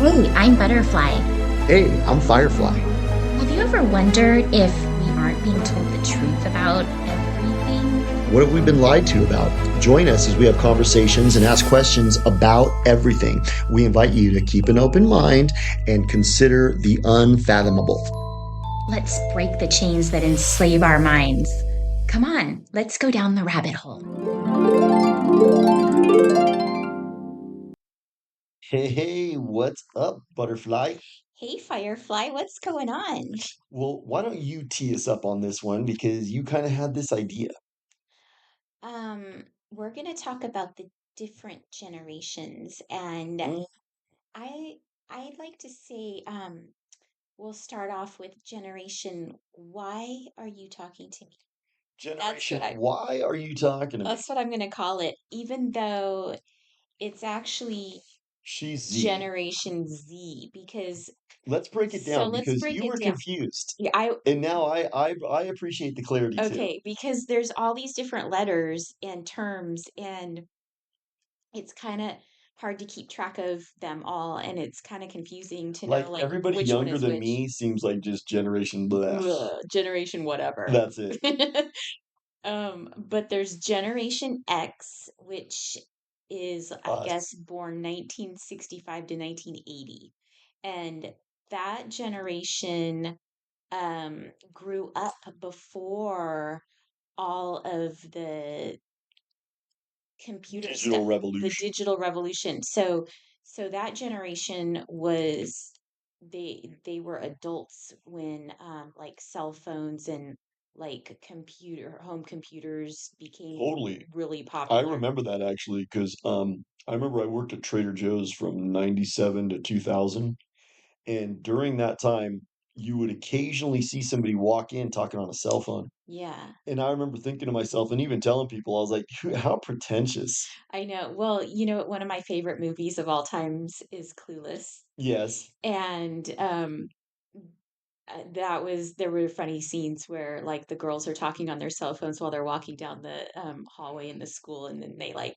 Hey, I'm Butterfly. Hey, I'm Firefly. Have you ever wondered if we aren't being told the truth about everything? What have we been lied to about? Join us as we have conversations and ask questions about everything. We invite you to keep an open mind and consider the unfathomable. Let's break the chains that enslave our minds. Come on, let's go down the rabbit hole. Hey, what's up, Butterfly? Hey, Firefly, what's going on? Well, why don't you tee us up on this one because you kind of had this idea. We're going to talk about the different generations, and Mm, I I'd like to say we'll start off with generation. Why are you talking to me? That's what Generation, I why are you talking to me? That's what I'm going to call it, even though it's actually She's Z. Generation Z, because Let's break it so down let's because break you it were down. confused. Yeah, I And now I appreciate the clarity too. okay, because there's all these different letters and terms, and it's kind of hard to keep track of them all, and it's kind of confusing to know Like like everybody which one younger is than which. me seems like just generation bleh. Generation whatever. That's it. But there's Generation X, which is, I guess, Us. born 1965 to 1980. And that generation grew up before all of the computer Digital stuff, the revolution. digital revolution. So that generation was they were adults when like cell phones and like home computers became Totally. really I popular. remember that actually because I remember I worked at Trader Joe's from 97 to 2000, and during that time you would occasionally see somebody walk in talking on a cell phone. Yeah, And I remember thinking to myself and even telling people, I was like, how pretentious. I know. Well, you know, one of my favorite movies of all times is Clueless. Yes. And that was there were funny scenes where like the girls are talking on their cell phones while they're walking down the hallway in the school, and then they like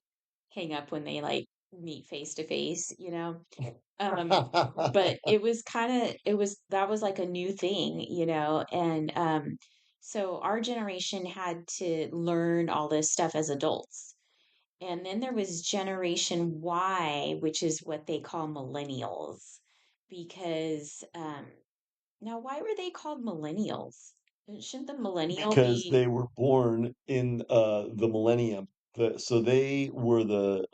hang up when they like meet face to face, you know. um but it was kind of it was that was like a new thing, you know. And so our generation had to learn all this stuff as adults. And then there was Generation Y, which is what they call millennials, because now, why were they called millennials? Shouldn't the millennial Because be they were born in the millennium. So they were the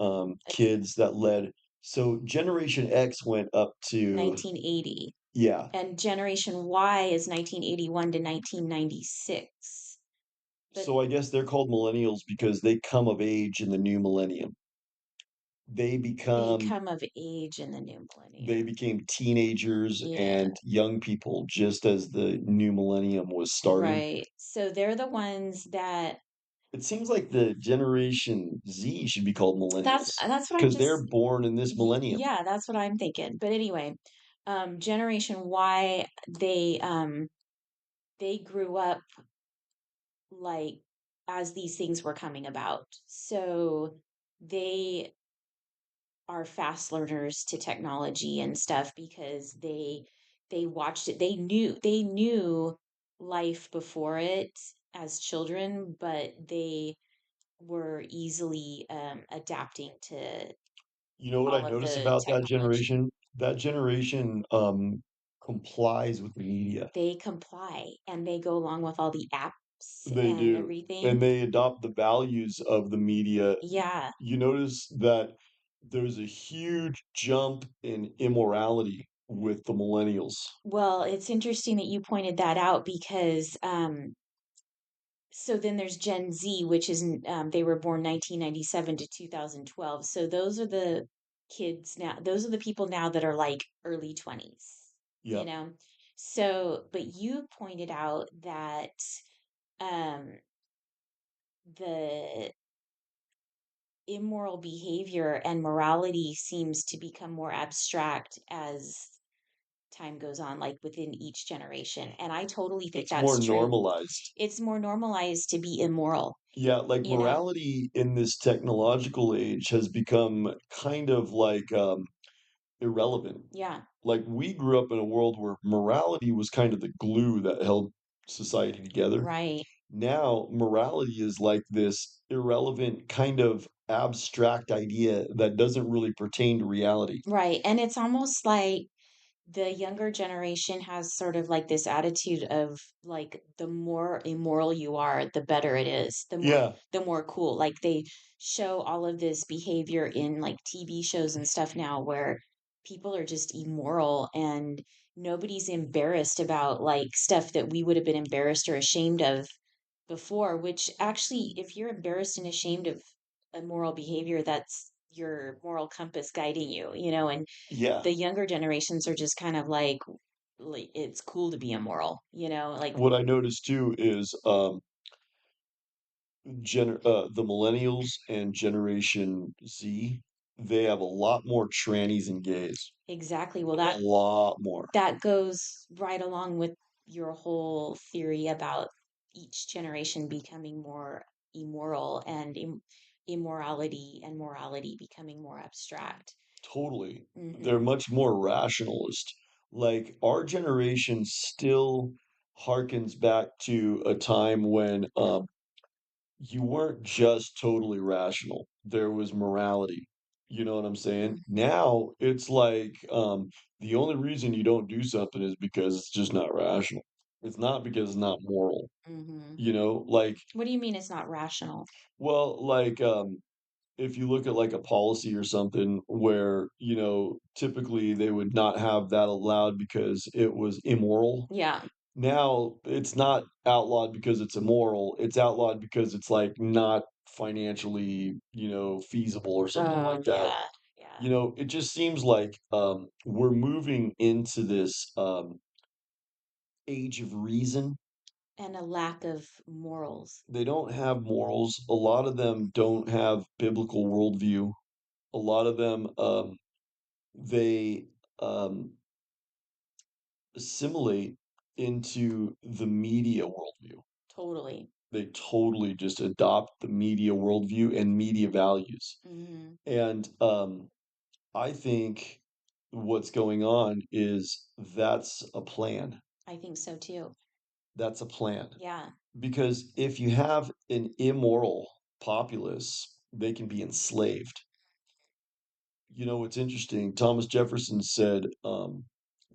it's kids that led. So Generation X went up to, 1980, yeah. and Generation Y is 1981 to 1996. But So I guess they're called millennials because they come of age in the new millennium. They they become come of age in the new they millennium. became teenagers Yeah, and young people just as the new millennium was starting. right. So they're the ones that It seems like the Generation Z should be called millennials that's what I'm because they're just born in this millennium. yeah, that's what I'm thinking. But anyway, Generation Y, they grew up like as these things were coming about. So they are fast learners to technology and stuff because they watched it. They knew life before it as children, but they were easily adapting to You know what I all of notice the about that technology. generation? That generation complies with the media. They comply and they go along with all the apps They and do. And everything. they adopt the values of the media. Yeah. You notice that there's a huge jump in immorality with the millennials. Well, it's interesting that you pointed that out because so then there's Gen Z, which is they were born 1997 to 2012. So those are the kids now. Those are the people now that are like early 20s, you Yep. know. So, but you pointed out that um the immoral behavior and morality seems to become more abstract as time goes on, like within each generation. And I totally think It's more that's true. normalized. It's more normalized to be immoral, Yeah, like you know? morality in this technological age has become kind of like irrelevant. Yeah, Like, we grew up in a world where morality was kind of the glue that held society together. right. Now, morality is like this irrelevant, kind of abstract idea that doesn't really pertain to reality. Right, and it's almost like the younger generation has sort of like this attitude of like the more immoral you are, the better it is. Yeah. The more cool. Like they show all of this behavior in like TV shows and stuff now where people are just immoral and nobody's embarrassed about like stuff that we would have been embarrassed or ashamed of before, which actually if you're embarrassed and ashamed of immoral behavior, that's your moral compass guiding you, and Yeah. the younger generations are just kind of like it's cool to be immoral, like What I noticed too is the millennials and Generation Z, they have a lot more trannies and gays. exactly. Well, A lot more. that goes right along with your whole theory about each generation becoming more immoral and immorality and morality becoming more abstract. Totally. They're Hmm. much more rationalist. Like, our generation still harkens back to a time when you weren't just totally rational. There was morality. You know what I'm saying? Hmm. Now it's like the only reason you don't do something is because it's just not rational. It's not because it's not moral. Hmm. Like, What do you mean it's not rational? well, like if you look at like a policy or something where, typically they would not have that allowed because it was immoral. Yeah. Now it's not outlawed because it's immoral. It's outlawed because it's like not financially, feasible or something Oh, like that. yeah. Yeah. It just seems like we're moving into this age of reason. And a lack of morals. They don't have morals. A lot of them don't have biblical worldview. A lot of them they um, assimilate into the media worldview. Totally. They totally just adopt the media worldview and media values. Hmm. And I think what's going on is that's a plan. I think so too. That's a plan. Yeah. Because if you have an immoral populace, they can be enslaved. What's interesting? Thomas Jefferson said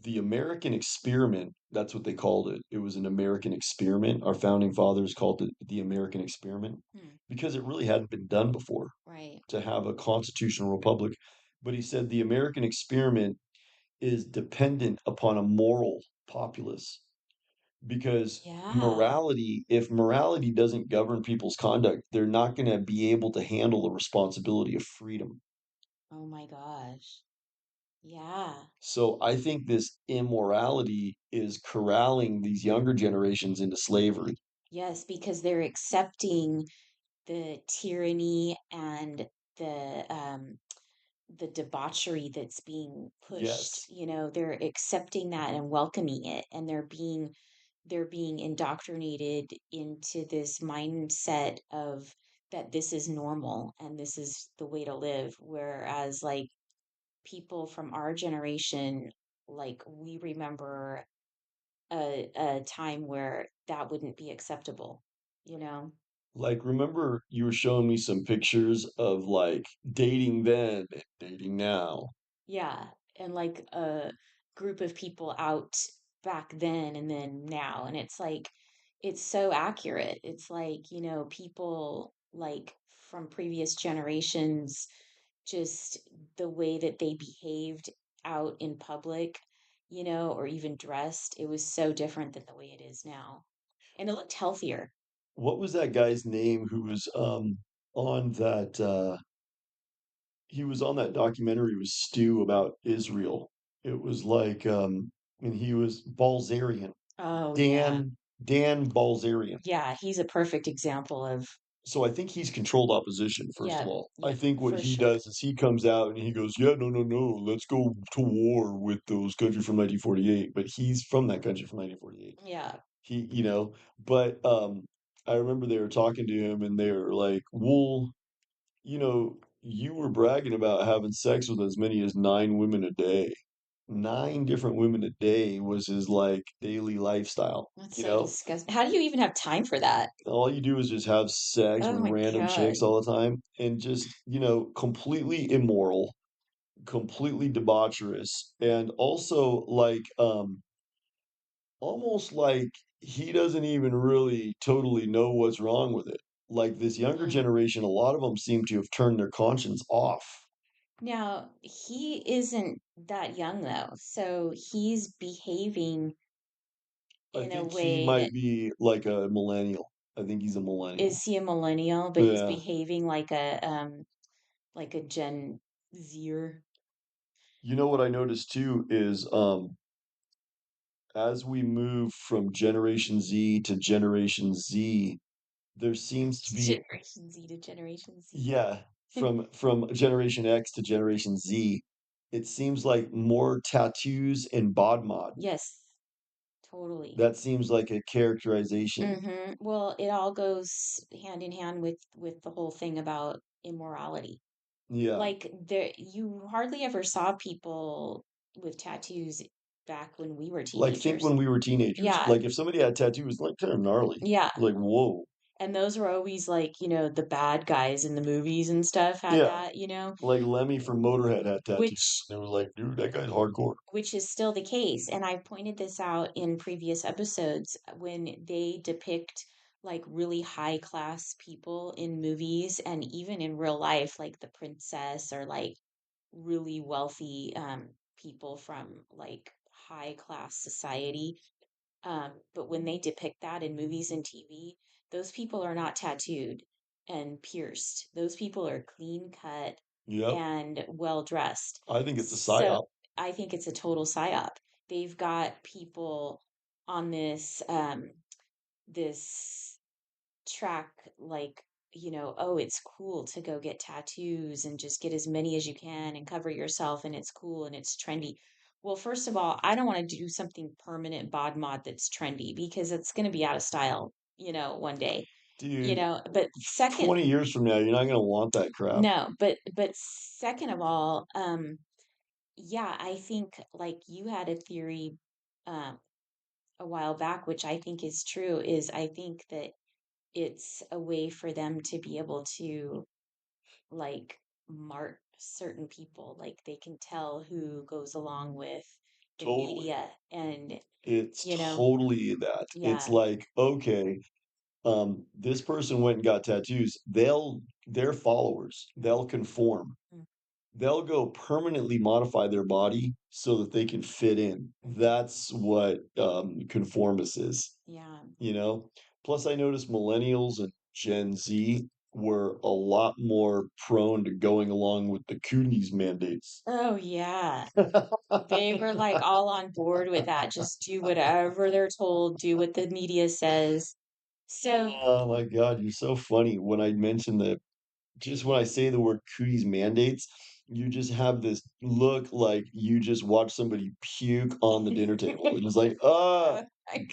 the American experiment, that's what they called it. It was an American experiment. Our founding fathers called it the American experiment Hmm. because it really hadn't been done before Right. to have a constitutional republic. But he said the American experiment is dependent upon a moral populace because Yeah. if morality doesn't govern people's conduct, they're not going to be able to handle the responsibility of freedom. Oh my gosh. Yeah. So I think this immorality is corralling these younger generations into slavery. Yes, because they're accepting the tyranny and the debauchery that's being pushed. Yes. They're accepting that and welcoming it, and they're being indoctrinated into this mindset of that this is normal and this is the way to live, whereas like people from our generation, like we remember a time where that wouldn't be acceptable, you know? Like, remember you were showing me some pictures of like dating then and dating now. Yeah. And like a group of people out back then and then now. And it's like, it's so accurate. It's like, people like from previous generations, just the way that they behaved out in public, or even dressed, it was so different than the way it is now. And it looked healthier. What was that guy's name who was on that he was on that documentary with Stu about Israel. It was like and he was Balzerian. Oh, yeah. Dan Balzerian. Yeah. He's a perfect example of, So I think he's controlled opposition, first of yeah, all. I yeah, think what for he sure. does is he comes out and he goes, "Yeah, no, no, no, let's go to war with those countries from 1948." But he's from that country from 1948. Yeah. But I remember they were talking to him and they were like, "Well, you know, you were bragging about having sex with as many as 9 women a day. 9 different women a day was his like daily lifestyle. That's You so know, disgusting. How do you even have time for that? all you do is just have sex Oh with my random chicks God. all the time and just, completely immoral, completely debaucherous, and also like almost like he doesn't even really totally know what's wrong with it. Like this younger Mm-mm. generation, a lot of them seem to have turned their conscience off. Now, he isn't that young though, so he's behaving I in a think he way that might be like a millennial. I think he's a millennial. is he a millennial, but he's Yeah. behaving like a Gen Zer. You know what I noticed too is as we move from Generation Z to Generation Z, there seems to be, Generation Z to Generation Z. yeah, from Generation X to Generation Z, it seems like more tattoos and bod mod. Yes, totally. That seems like a characterization. Well, it all goes hand in hand with the whole thing about immorality. Yeah. Like there, you hardly ever saw people with tattoos back when we were Like think teenagers. when we were teenagers. Yeah, Like if somebody had tattoos, like kind of gnarly. yeah. Like, whoa. And those were always like, the bad guys in the movies and stuff had Yeah. that, Like Lemmy from Motorhead had tattoos. which They were like, dude, that guy's hardcore. which is still the case. And I've pointed this out in previous episodes when they depict like really high class people in movies and even in real life, like the princess or like really wealthy people from like high class society. But when they depict that in movies and TV, those people are not tattooed and pierced. Those people are clean cut Yep. and well dressed. I think it's a So psyop. I think it's a total psyop. They've got people on this track like, oh, it's cool to go get tattoos and just get as many as you can and cover yourself and it's cool and it's trendy. Well, first of all, I don't want to do something permanent bod mod that's trendy because it's going to be out of style, one day. Dude, But second, 20 years from now, you're not gonna want that crap. no, but second of all, yeah, I think like you had a theory um a while back, which I think is true, is I think that it's a way for them to be able to like mark certain people. Like they can tell who goes along with the Totally. media and, It's you know, totally that. It's yeah. like, okay, this person went and got tattoos. Their followers, they'll conform. Mm, They'll go permanently modify their body so that they can fit in. That's what conformist is, yeah. you know? Plus, I noticed millennials and Gen Z were a lot more prone to going along with the cooties mandates. Oh, yeah. They were like all on board with that. Just do whatever they're told, do what the media says. So, Oh my God, you're so funny. When I mention the just when I say the word cooties mandates, you just have this look like you just watched somebody puke on the dinner table. And it's like, oh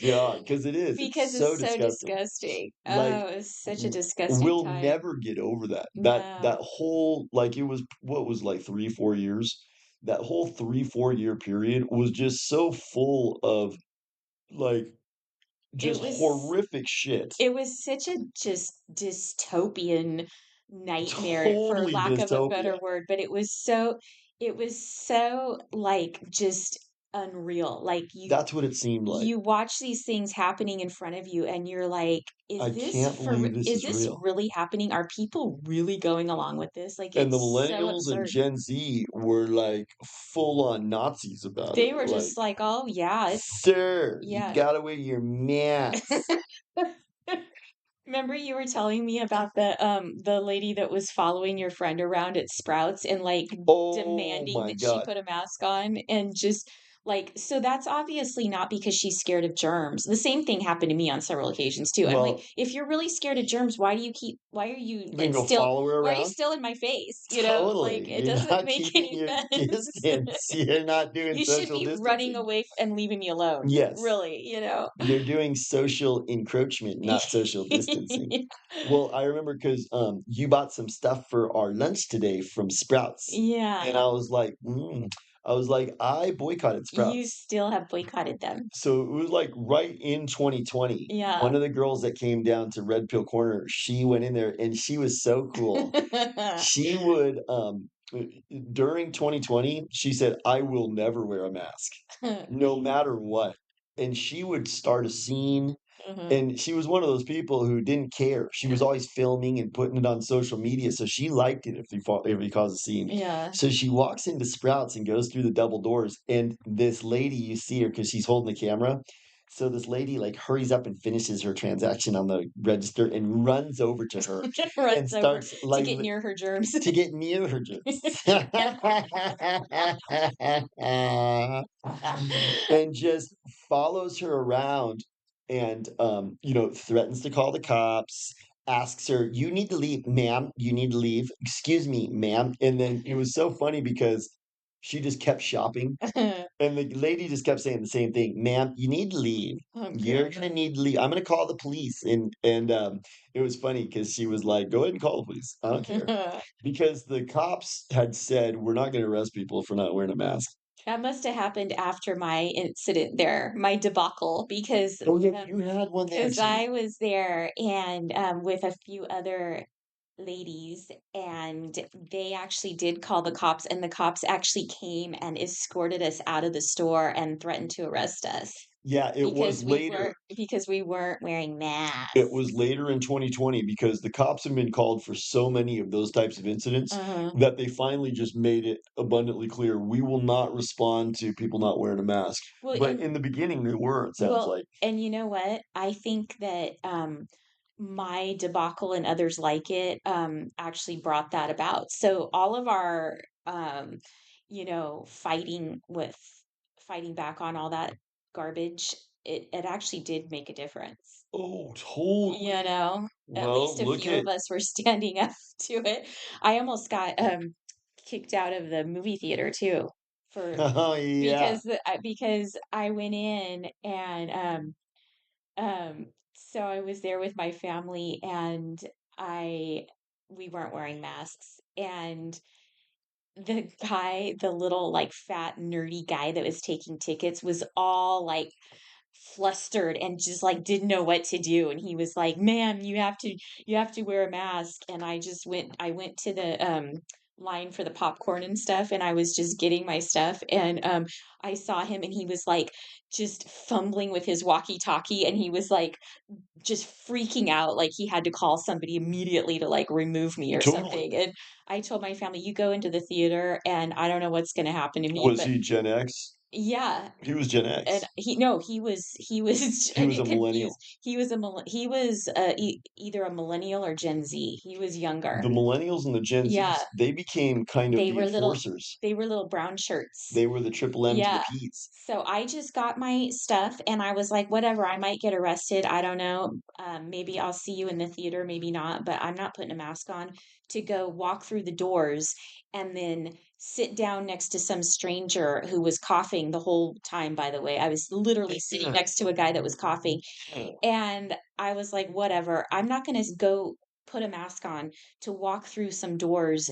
God, because it is. It's because so it's so disgusting. disgusting. Like Oh, it's such a disgusting we'll time. never get over that. That No. whole like it was what was like 3, 4 years. That whole 3, 4 year period was just so full of like It just was horrific shit. it was such a just dystopian nightmare for Totally lack of a dystopia. better word, but it was so like just unreal. Like That's what it seemed like. you watch these things happening in front of you and you're like, I can't believe this is is this real. really happening? Are people really going along with this? Like And the it's so millennials and absurd. Gen Z were like full on Nazis about it. They were Like, just like, "Oh yeah, sir, you yeah." gotta wear your mask. Remember you were telling me about the lady that was following your friend around at Sprouts and like Oh demanding my that she God. put a mask on and just Like, so that's obviously not because she's scared of germs. The same thing happened to me on several occasions too. I'm like, Well, if you're really scared of germs, why are you then go still, follow her why are you around. still in my face? Like Totally. it You're doesn't not make keeping any your sense. distance. You're not doing You should social be running distancing. away and leaving me alone. Yes. Really. You're doing social encroachment, not social distancing. Well, I remember because you bought some stuff for our lunch today from Sprouts, and Yeah, I was like, I boycotted you Sprouts. still have boycotted them. So it was like right in 2020. Yeah. One of the girls that came down to Red Pill Corner, she went in there and she was so cool. She would during 2020, she said, I will never wear a mask, no matter what. And she would start a scene, Mhm. and she was one of those people who didn't care. She was always filming and putting it on social media, so she liked it if he caused a scene. Yeah. So she walks into Sprouts and goes through the double doors, and this lady, you see her because she's holding the camera. So this lady like hurries up and finishes her transaction on the register and runs over to her and Runs over starts to like get near her germs. to get near her just and just follows her around and threatens to call the cops, asks her, you need to leave, ma'am, you need to leave, excuse me, ma'am. And then it was so funny because she just kept shopping, and the lady just kept saying the same thing, ma'am, you need to leave, Oh you're gosh. gonna need to leave, I'm gonna call the police. And it was funny because she was like, go ahead and call the police, I don't care, because the cops had said we're not going to arrest people if we're not wearing a mask. That must have happened after my incident there, my debacle, Oh yeah, you had one there because too. I was there and with a few other ladies, and they actually did call the cops, and the cops actually came and escorted us out of the store and threatened to arrest us Yeah, it was later. because we weren't wearing It masks. was later in 2020 because the cops have been called for so many of those types of incidents Uh-huh. that they finally just made it abundantly clear we will not respond to people not wearing a mask. Well, But and in the beginning, they were, it sounds Well, like. and you know what? I think that my debacle and others like it actually brought that about. So all of our, fighting back on all that garbage, it actually did make a difference. Oh, totally. At Well, least a look few at. of us were standing up to it. I almost got kicked out of the movie theater too for Oh, yeah. because I went in and so I was there with my family and I we weren't wearing masks, and the little like fat nerdy guy that was taking tickets was all like flustered and just like didn't know what to do, and he was like, "Ma'am, you have to wear a mask." And I went to the line for the popcorn and stuff, and I was just getting my stuff, and I saw him and he was like just fumbling with his walkie-talkie, and he was like just freaking out like he had to call somebody immediately to like remove me or Totally. something. And I told my family, "You go into the theater and I don't know what's going to happen to me." Was But he Gen X? yeah, He was Gen and X. he was He I was a get millennial. confused. He was either a millennial or Gen Z. He was younger. The millennials and the Gen Yeah, Zs, they became kind of they the were little enforcers. they were little brown shirts. They were the triple M to the Yeah. Ps. So I just got my stuff and I was like, whatever, I might get arrested. I don't know. Maybe I'll see you in the theater, maybe not, but I'm not putting a mask on to go walk through the doors and then sit down next to some stranger who was coughing the whole time, by the way. I was literally sitting next to a guy that was coughing. And I was like, whatever, I'm not going to go put a mask on to walk through some doors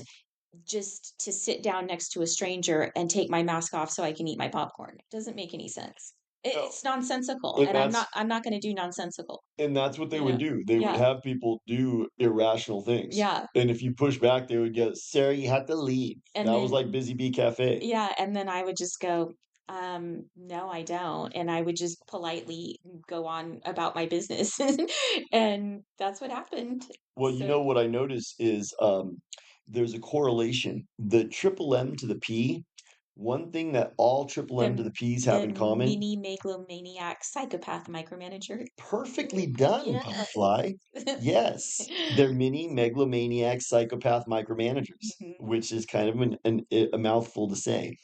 just to sit down next to a stranger and take my mask off so I can eat my popcorn. It doesn't make any sense. No. It's nonsensical, And and that's I'm not going to do nonsensical. what they You would know? do. They would Yeah, have people do irrational things. yeah, And if you push back, they would get, Sarah, you have to leave. and That was then like Busy Bee Cafe. yeah, and then I would just go, no, I don't, and I would just politely go on about my business, and that's what happened. Well, you So know what I notice is there's a correlation. The triple M to the P, one thing that all triple M to the the Ps have the in common, mini megalomaniac psychopath micromanager. perfectly done, Yes. Butterfly. Yes, they're mini megalomaniac psychopath micromanagers, Mhm. which is kind of a mouthful to say.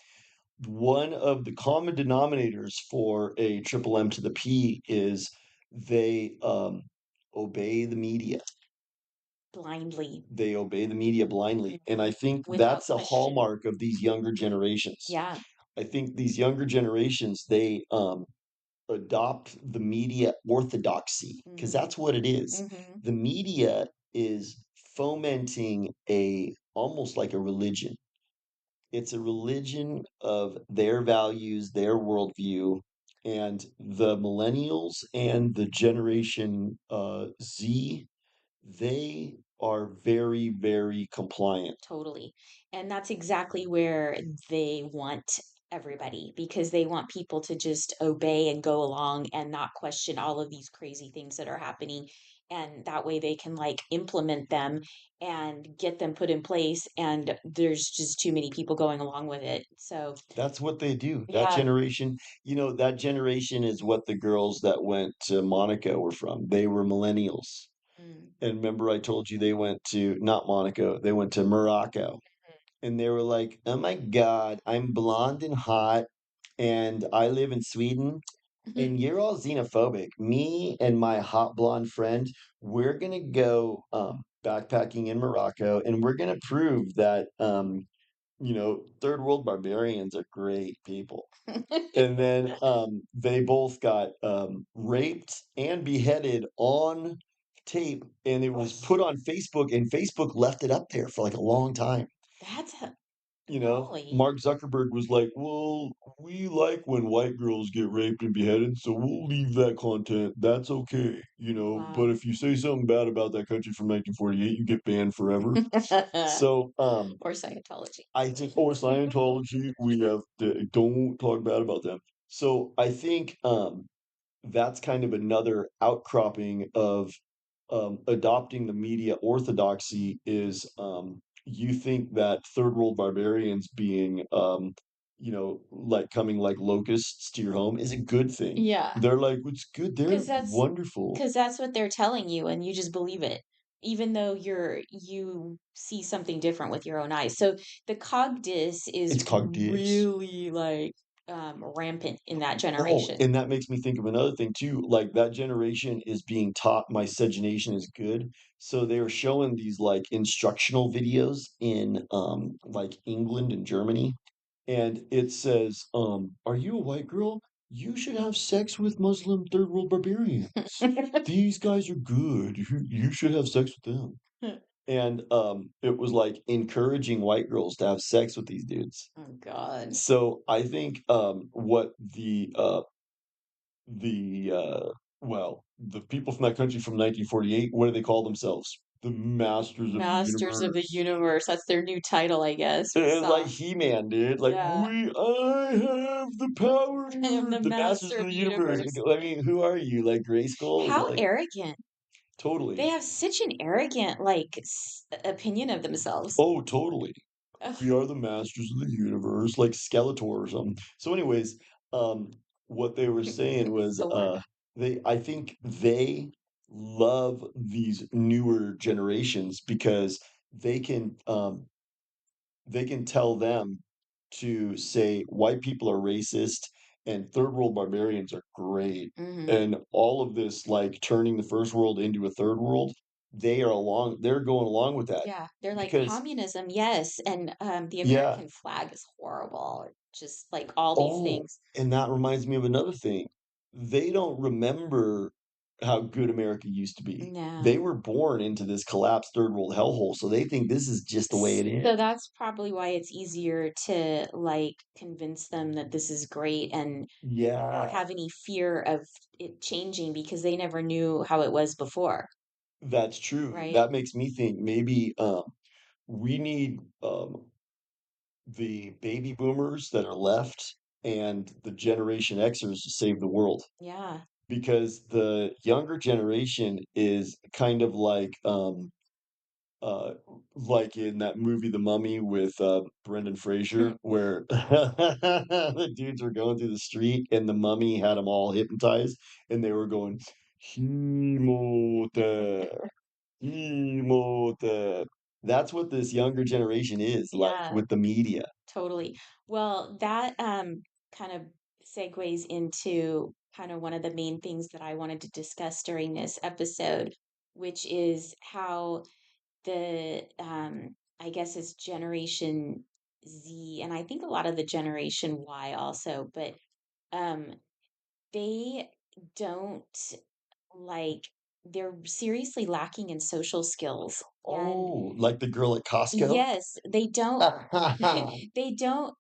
one of the common denominators for a triple M to the P is they obey the media. Blindly. They obey the media blindly. And I Mhm. think Without that's a question. hallmark of these younger generations. Yeah. I think these younger generations, they adopt the media orthodoxy because Mhm. that's what it is. Mhm. The media is fomenting a almost like a religion. It's a religion of their values, their worldview, and the millennials and the generation Z, they are very, very compliant. Totally. And that's exactly where they want everybody because they want people to just obey and go along and not question all of these crazy things that are happening. And that way they can like implement them and get them put in place. And there's just too many people going along with it. So, That's what they do. That yeah. generation, that generation is what the girls that went to Monaco were from. They were millennials. Mm. And remember, I told you they went to not Monaco, they went to Morocco. And they were like, "Oh my God, I'm blonde and hot, and I live in Sweden, and you're all xenophobic. Me and my hot blonde friend, we're gonna go backpacking in Morocco, and we're gonna prove that third world barbarians are great people." And then they both got raped and beheaded on tape, and it was put on Facebook, and Facebook left it up there for like a long time. That's golly. Mark Zuckerberg was like, "Well, we like when white girls get raped and beheaded, so we'll leave that content. That's okay, But Wow. if you say something bad about that country from 1948, you get banned forever." So, Or Scientology. I think, or Scientology, we have to, don't talk bad about them. So I think that's kind of another outcropping of adopting the media orthodoxy is you think that third world barbarians being like coming like locusts to your home is a good thing. Yeah. They're like, it's good, they're 'Cause that's wonderful. 'Cause that's what they're telling you, and you just believe it, even though you see something different with your own eyes. So, the cog dis is It's cogdiz. really, like, rampant in that Oh, generation. and that makes me think of another thing too. Like that generation is being taught miscegenation is good. So they were showing these like instructional videos in like England and Germany. And it says, are you a white girl? You should have sex with Muslim third world barbarians. These guys are good. You should have sex with them. And it was like encouraging white girls to have sex with these dudes. Oh god. So I think what the people from that country from 1948, what do they call themselves? The masters of the Masters of the universe. Universe, that's their new title, I guess, we And like saw. He-Man, dude. Like Yeah. I have the power, I am the the masters master of of the the universe. universe. I mean, who are you? Like Grayskull? Is that How like arrogant. They totally? have such an arrogant, like, opinion of themselves. Oh, totally. Ugh. We are the masters of the universe, like Skeletor or something. So, anyways, what they were saying was, Thor. I think they love these newer generations because they can, um, they can tell them to say white people are racist and third world barbarians are great. Mhm. And all of this, like turning the first world into a third world, they're going along with that Yeah, they're like, because, "Communism, yes," and, the yeah. American flag is horrible, just, like, all these Oh, things. and that reminds me of another thing. They don't remember how good America used to be. They No. were born into this collapsed third world hellhole, so they think this is just the way it So is. that's probably why it's easier to, like, convince them that this is great and not Yeah, have any fear of it changing because they never knew how it was before, that's true. right? That makes me think maybe we need the baby boomers that are left and the Generation Xers to save the world Yeah. because the younger generation is kind of uh, like in that movie The Mummy with Brendan Fraser, where the dudes were going through the street and the mummy had them all hypnotized, and they were going, "Himotep, Imhotep." That's what this younger generation is like Yeah, with the media. totally. Well, that kind of segues into kind of one of the main things that I wanted to discuss during this episode, which is how the I guess it's Generation Z, and I think a lot of the Generation Y also, but um they don't like they're seriously lacking in social skills. And Oh, like the girl at Costco? yes, they don't they don't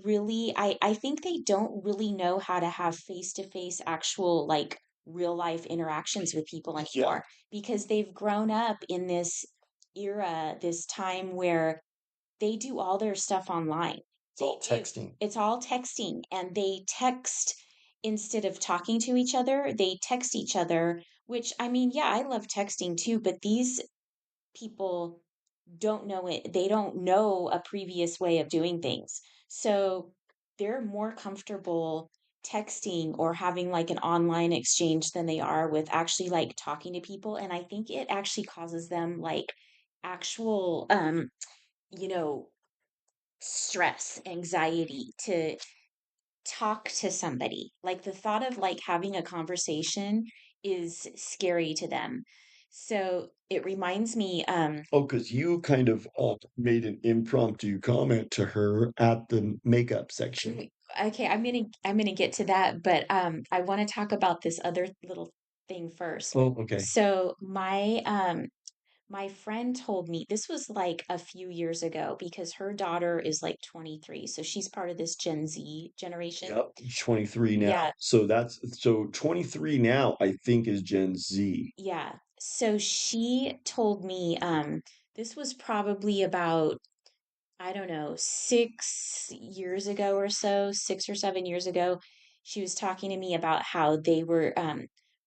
really I think they don't really know how to have face-to-face actual like real life interactions with people Yeah, anymore because they've grown up in this era, this time where they do all their stuff online. it's all texting. It's all texting, and they text instead of talking to each other, they text each other, which I mean, yeah, I love texting too, but these people don't know it. They don't know a previous way of doing things. So they're more comfortable texting or having like an online exchange than they are with actually like talking to people. And I think it actually causes them like actual you know, stress, anxiety to talk to somebody. Like the thought of like having a conversation is scary to them. So it reminds me, Oh, because you kind of made an impromptu comment to her at the makeup section. okay, I'm gonna get to that, but I want to talk about this other little thing first. Oh, okay. So my friend told me this was like a few years ago because her daughter is like 23, so she's part of this Gen Z generation. Yep, 23 now. Yeah, So 23 now, I think is Gen Z. yeah. So she told me this was probably about, I don't know, 6 years ago or so, 6 or 7 years ago. She was talking to me about how they were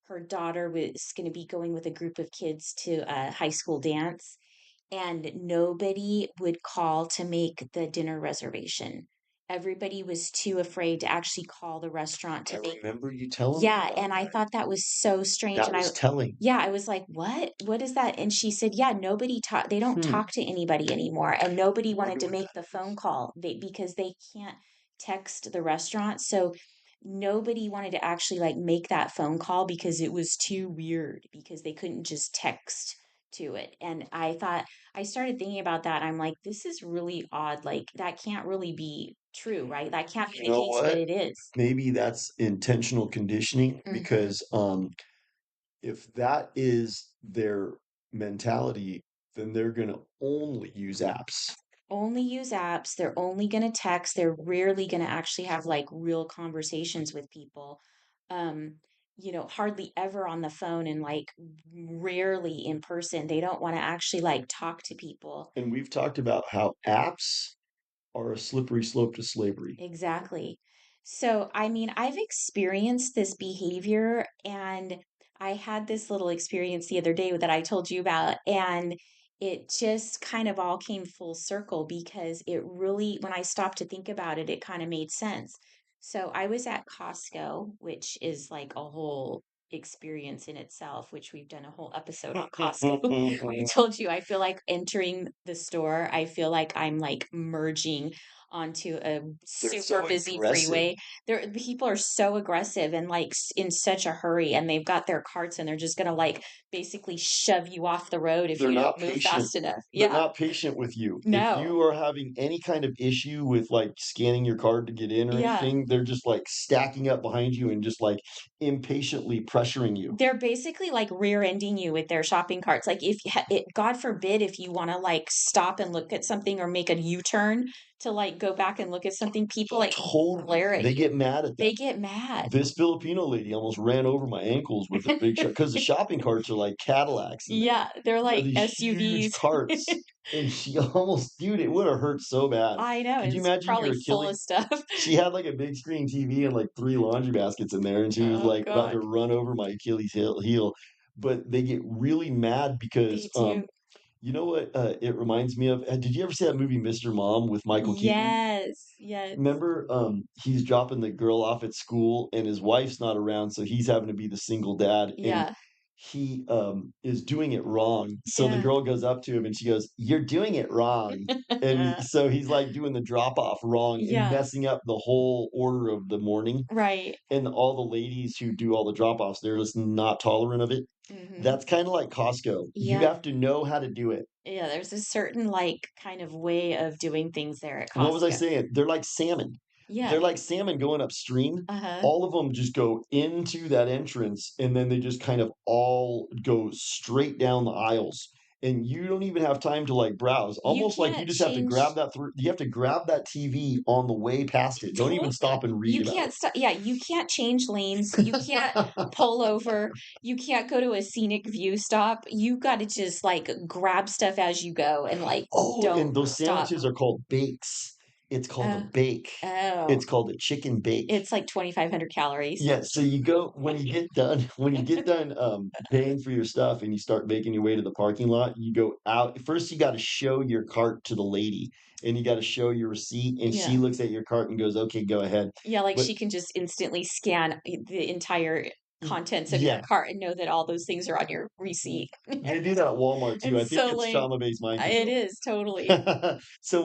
her daughter was going to be going with a group of kids to a high school dance, and nobody would call to make the dinner reservation. Everybody was too afraid to actually call the restaurant I to make. remember you telling me Yeah, about and I that. thought that was so strange. That And was telling. yeah, I was like, what? What is that? And she said, yeah, nobody talk, they don't Hmm. talk to anybody anymore. And nobody wanted Wonder to what make that the is. phone call because they can't text the restaurant. So nobody wanted to actually like make that phone call because it was too weird because they couldn't just text to it. And I thought, I started thinking about that. I'm like, this is really odd. Like, that can't really be true, right? That can't be You the know case, but what? it is. Maybe that's intentional conditioning Hmm. because if that is their mentality, then they're going to only use apps. Only use apps. They're only going to text. They're rarely going to actually have like real conversations with people. Um, hardly ever on the phone and like rarely in person. They don't want to actually like talk to people. And we've talked about how apps are a slippery slope to slavery. Exactly. So, I mean, I've experienced this behavior, and I had this little experience the other day that I told you about, and it just kind of all came full circle because it really, when I stopped to think about it, it kind of made sense. So, I was at Costco, which is like a whole experience in itself, which we've done a whole episode on Costco. I told you, I feel like entering the store, I feel like I'm like merging onto a They're super so busy aggressive. freeway. There, people are so aggressive and like in such a hurry, and they've got their carts and they're just gonna like basically shove you off the road if They're you not don't move patient. fast enough. They're Yeah, not patient with you. If no, you are having any kind of issue with like scanning your card to get in or yeah. anything, they're just like stacking up behind you and just like impatiently pressuring you. They're basically like rear-ending you with their shopping carts. Like if God forbid, if you want to like stop and look at something or make a U-turn to like go back and look at something, people Oh, like totally. glare at They you. get mad at that. They get mad. This Filipino lady almost ran over my ankles with her big shot because the shopping carts are like Cadillacs in there. Yeah, they're They're like these huge SUVs. carts. And she almost, dude, it would have hurt so bad. I know, Could you it's imagine probably your full of Achilles? stuff. She had like a big screen TV and like three laundry baskets in there, and she was Oh like about to God, run over my Achilles heel. But they get really mad because they do. you know what it reminds me of? Did you ever see that movie Mr. Mom with Michael Keaton? Yes, yes. Remember, he's dropping the girl off at school and his wife's not around, so he's having to be the single dad. And Yeah, he is doing it wrong. So the Yeah. girl goes up to him and she goes, "You're doing it wrong." And so he's like doing the drop off wrong and Yeah. messing up the whole order of the morning. Right. And all the ladies who do all the drop offs, they're just not tolerant of it. Mhm. That's kind of like Costco. You Yeah. have to know how to do it. Yeah, there's a certain, like, kind of way of doing things there at What was I Costco. saying? They're like salmon. Yeah. They're like salmon going upstream. Uh-huh. All of them just go into that entrance and then they just kind of all go straight down the aisles. And you don't even have time to like browse. You Almost like you can't just have to grab change that through. You have to grab that TV on the way past it. Don't even stop and read you about can't stop. Yeah, you can't change lanes. You can't it. pull over. You can't go to a scenic view stop. You got to just like grab stuff as you go and like Oh, don't and those stop. sandwiches are called bakes. It's called a Uh, bake. oh, It's called a chicken bake. it's like 2,500 calories. Yeah, so you go when you get done when you get done, paying for your stuff and you start making your way to the parking lot, you go out first you gotta show your cart to the lady, and you gotta show your receipt, and she Yeah. looks at your cart and goes, "Okay, go ahead." Yeah, like But she can just instantly scan the entire contents of your yeah, cart and know that all those things are on your receipt. they do that at Walmart too. I It's think so it's lame. trauma-based mind It control. is totally. So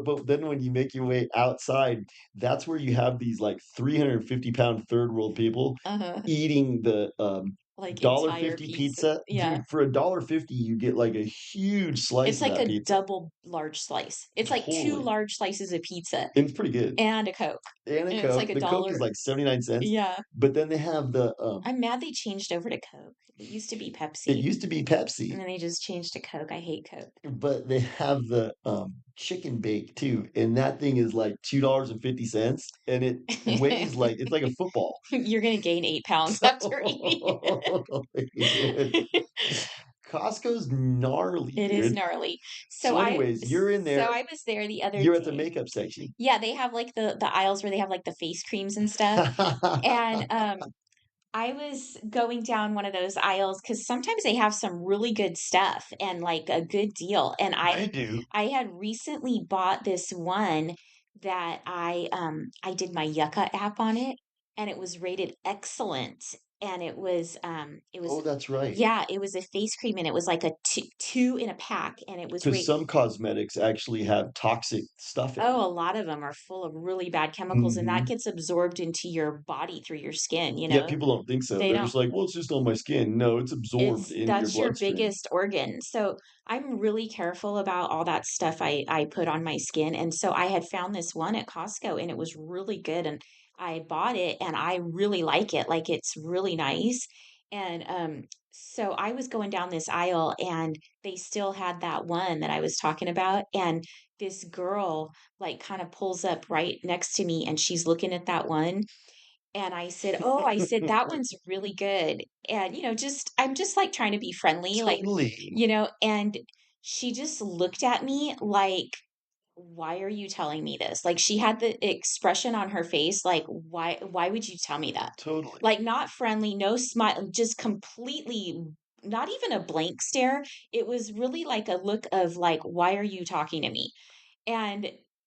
but then when you make your way outside, that's where you have these like 350-pound third world people Uh-huh. eating the Like dollar entire fifty pizza. pizza. Yeah. Dude, for a dollar 50, you get like a huge slice It's of like that a pizza. double large slice. It's like 2 Totally. large slices of pizza And it's pretty good. and a Coke, And a and it's like Coke. a The Coke is dollar. like 79 cents. Yeah. But then they have the I'm mad they changed over to Coke. It used to be it Pepsi, used to be and Pepsi. then they just changed to Coke. I hate Coke. But they have the chicken bake too, and that thing is like $2.50, and it weighs like it's like a football. You're gonna gain 8 pounds after eating it. Totally, dude. Costco's gnarly, It is dude. gnarly. So, anyways, you're in So there. I was there the other You're at the day. makeup section. Yeah, they have like the aisles where they have like the face creams and stuff. And I was going down one of those aisles because sometimes they have some really good stuff and like a good deal. And They do. I had recently bought this one that I did my Yucca app on it, and it was rated excellent. And it was Oh, that's right. yeah, it was a face cream, and it was like a two in a pack, and it was Because some cosmetics actually have toxic stuff in oh, them. a lot of them are full of really bad chemicals, and that Hmm. gets absorbed into your body through your skin, you Yeah, know? people don't think so. They They're don't just like, well, it's just on my skin. No, it's absorbed it's into your that's your bloodstream. biggest organ. So I'm really careful about all that stuff I put on my skin. And so I had found this one at Costco and it was really good. And I bought it and I really like it. Like it's really nice. And so I was going down this aisle and they still had that one that I was talking about. And this girl like kind of pulls up right next to me and she's looking at that one and I said, "Oh," I said, "that one's really good." And, just I'm just like trying to be friendly, like, Totally. and she just looked at me like, "Why are you telling me this?" Like she had the expression on her face like, "Why would you tell me that?" Totally. Like not friendly, no smile, just completely not even a blank stare. It was really like a look of like, "Why are you talking to me?" And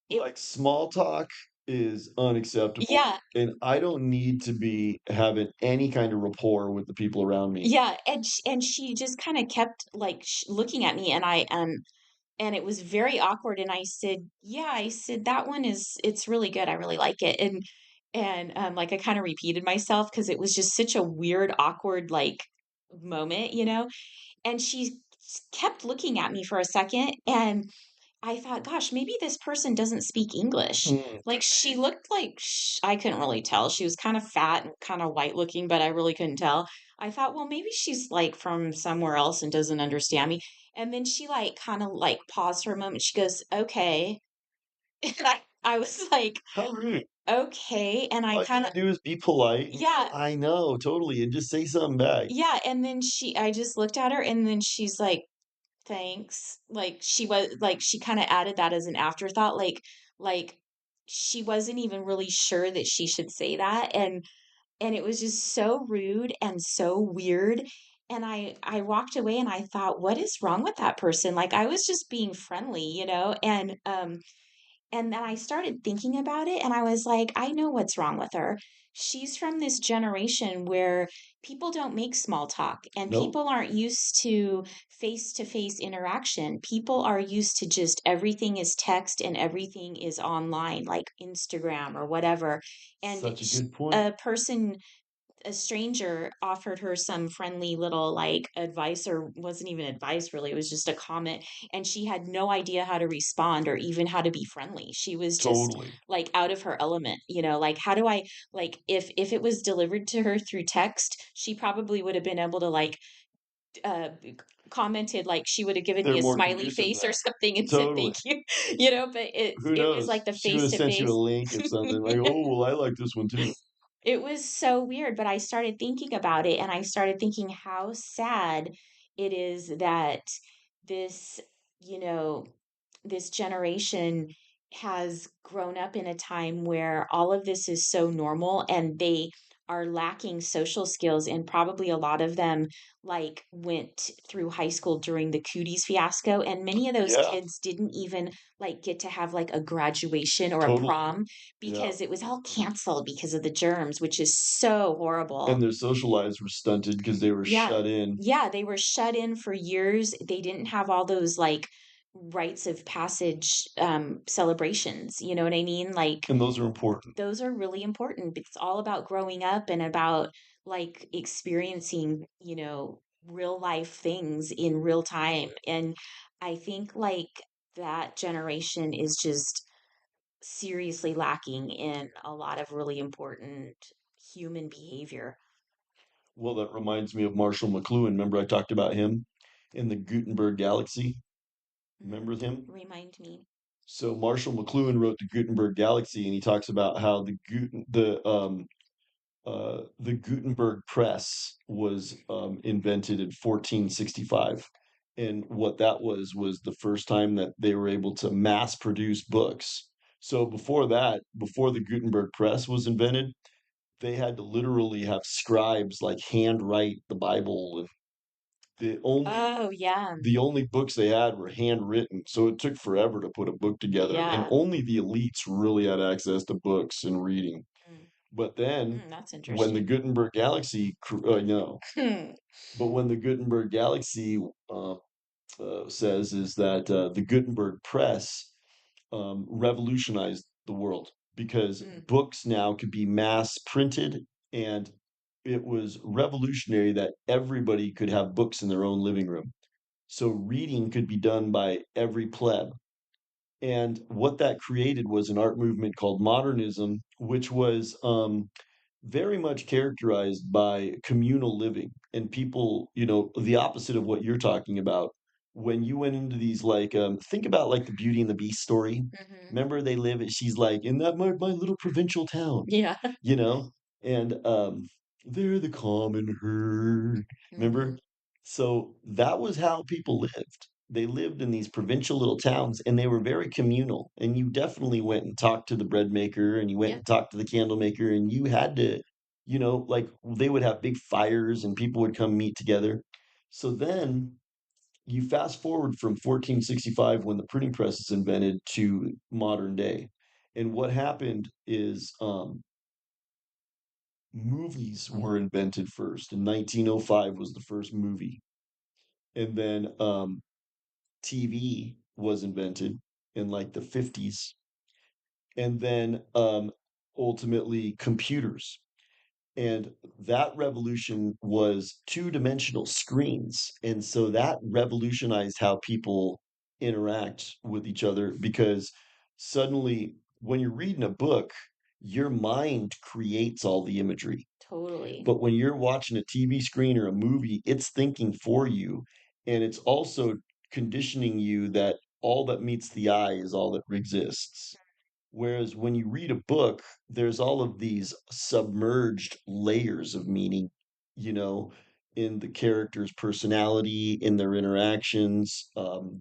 it Like small talk is unacceptable, yeah, and I don't need to be having any kind of rapport with the people around me. yeah, and she just kinda kept, like, looking at me, and and it was very awkward, and I said, "Yeah," I said, "That one it's really good, I really like it," like, I kinda repeated myself because it was just such a weird, awkward, like, moment, and she kept looking at me for a second, and I thought, "Gosh, maybe this person doesn't speak English." Mm, Like, she looked like I couldn't really tell. She was kinda fat and kinda white looking, but I really couldn't tell. I thought, "Well, maybe she's, like, from somewhere else and doesn't understand me." And then she, like, kinda, like, paused for a moment. She goes, "Okay." And I was like, how rude. "Okay." And I All you kinda gotta do is be polite. yeah, I know, totally, and just say something back. yeah, and then I just looked at her, and then she's like, "Thanks." Like, she kinda added that as an afterthought, like, she wasn't even really sure that she should say that, and it was just so rude and so weird, and I walked away and I thought, "What is wrong with that person?" Like, I was just being friendly, and And then I started thinking about it and I was like, I know what's wrong with her. She's from this generation where people don't make small talk and Nope, people aren't used to face interaction. People are used to just everything is text and everything is online, like Instagram or whatever. And such a good point. a person, a stranger offered her some friendly little like advice, or wasn't even advice really, it was just a comment, and she had no idea how to respond or even how to be friendly. She was just Totally. like out of her element, like how do I, like, if it was delivered to her through text, she probably would have been able to like uh commented, like she would have given They're me a more smiley conducive to face or that. something and said thank Totally. you. But Who it was knows? like the She would face have to sent you a face. link or something like, "Oh, well, I like this one too." It was so weird, but I started thinking about it and I started thinking how sad it is that this, you know, this generation has grown up in a time where all of this is so normal and they are lacking social skills, and probably a lot of them like went through high school during the cooties fiasco, and many of those Yeah, kids didn't even like get to have like a graduation or a totally. prom Yeah. because it was all canceled because of the germs, which is so And horrible. their social lives were stunted because they were Yeah. shut in. Yeah, they were shut in for years. They didn't have all those like rites of passage celebrations, you know what I mean? Like And those are important. those are really important. It's all about growing up and about like experiencing, real life things in real time. And I think like that generation is just seriously lacking in a lot of really important human behavior. Well, that reminds me of Marshall McLuhan. Remember I talked about him in the Gutenberg galaxy? Remember him? Remind me. So Marshall McLuhan wrote the Gutenberg galaxy, and he talks about how the Gutenberg press was invented in 1465. And what that was the first time that they were able to mass produce books. So before that, before the Gutenberg press was invented, they had to literally have scribes like handwrite the Bible, and the only Oh, yeah. the only books they had were handwritten. So it took forever to put a book together, and Yeah. only the elites really had access to books and reading. Mm, But then that's when the interesting. Gutenberg galaxy, Hmm. but when the Gutenberg galaxy says is that the Gutenberg press revolutionized the world because Mm, books now could be mass printed, and it was revolutionary that everybody could have books in their own living room. So reading could be done by every pleb. And what that created was an art movement called modernism, which was very much characterized by communal living and people, the opposite of what you're talking about. When you went into these, like, think about like the Beauty and the Beast story. hmm. Remember, they live, she's like, in that my little provincial town, Yeah. you know, and they're the common herd. Hmm. Remember? So that was how people lived. They lived in these provincial little towns and they were very communal. And you definitely went and talked to the bread maker and you went Yeah. and talked to the candle maker, and you had to, like they would have big fires and people would come meet together. So then you fast forward from 1465 when the printing press is invented to modern day. And what happened is movies were invented first. In 1905 was the first movie. And then TV was invented in like the 50s, and then ultimately computers. And that revolution was two-dimensional screens. And so that revolutionized how people interact with each other because suddenly, when you're reading a book, your mind creates all the imagery. Totally. But when you're watching a TV screen or a movie, it's thinking for you. And it's also conditioning you that all that meets the eye is all that exists. Whereas when you read a book, there's all of these submerged layers of meaning, you know, in the character's personality, in their interactions,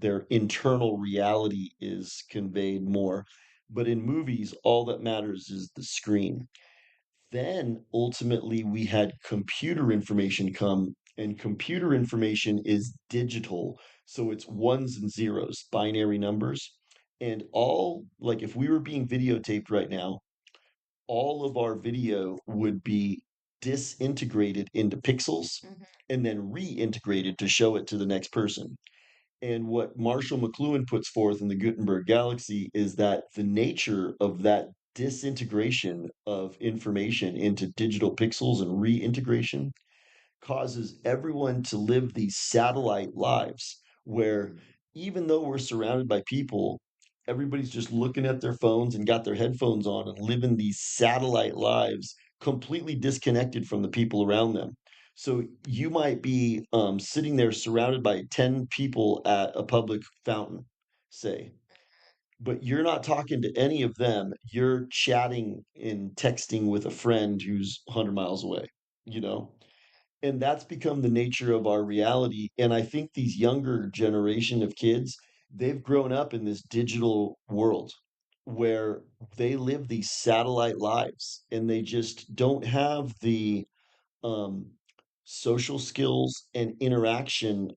their internal reality is conveyed more. But in movies, all that matters is the screen. Then ultimately we had computer information come, and computer information is digital. So it's ones and zeros, binary numbers. And all like if we were being videotaped right now, all of our video would be disintegrated into pixels Mhm. and then reintegrated to show it to the next person. And what Marshall McLuhan puts forth in the Gutenberg galaxy is that the nature of that disintegration of information into digital pixels and reintegration causes everyone to live these satellite lives where even though we're surrounded by people, everybody's just looking at their phones and got their headphones on and living these satellite lives completely disconnected from the people around them. So you might be sitting there surrounded by 10 people at a public fountain, say, but you're not talking to any of them. You're chatting and texting with a friend who's 100 miles away, you know? And that's become the nature of our reality. And I think these younger generation of kids, they've grown up in this digital world where they live these satellite lives and they just don't have the um, social skills and interaction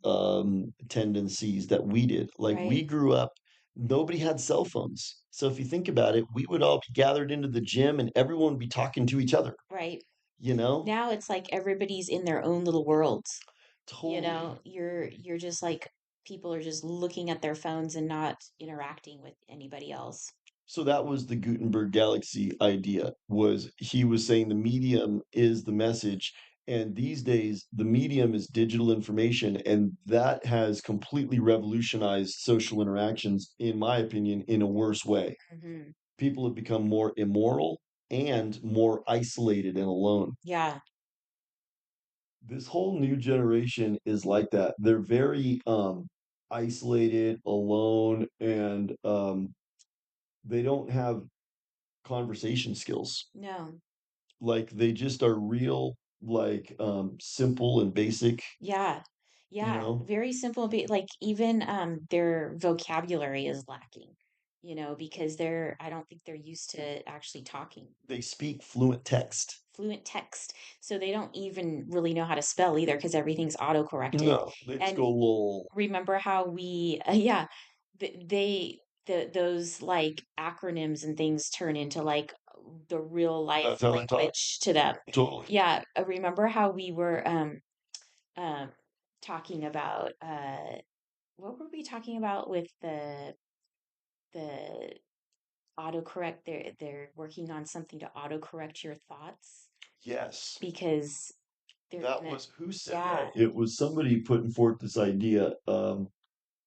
tendencies that we did. Like we Right, grew up, nobody had cell phones. So if you think about it, we would all be gathered into the gym and everyone would be talking to each other, right. you know? Now it's like everybody's in their own little worlds. You know, Totally. you're just like people are just looking at their phones and not interacting with anybody else. So that was the Gutenberg galaxy idea, was he was saying the medium is the message, and these days the medium is digital information, and that has completely revolutionized social interactions, in my opinion, in a worse way. Hmm. People have become more immoral and more isolated and alone. Yeah, This whole new generation is like that. They're very isolated, alone, and they don't have conversation skills. no. Like they just are real, like simple and basic, Yeah. you Yeah, know. very simple like even their vocabulary is lacking, because I don't think they're used to actually talking They speak fluent text. fluent text. So they don't even really know how to spell either because everything's auto-corrected. No, they just And go lol. remember how we yeah, they those like acronyms and things turn into like the real life That's how they talk. language to them. Totally. Yeah, remember how we were um talking about what were we talking about with the autocorrect? They're working on something to autocorrect your thoughts Yes. because they're That gonna, was who said yeah, that? It was somebody putting forth this idea. I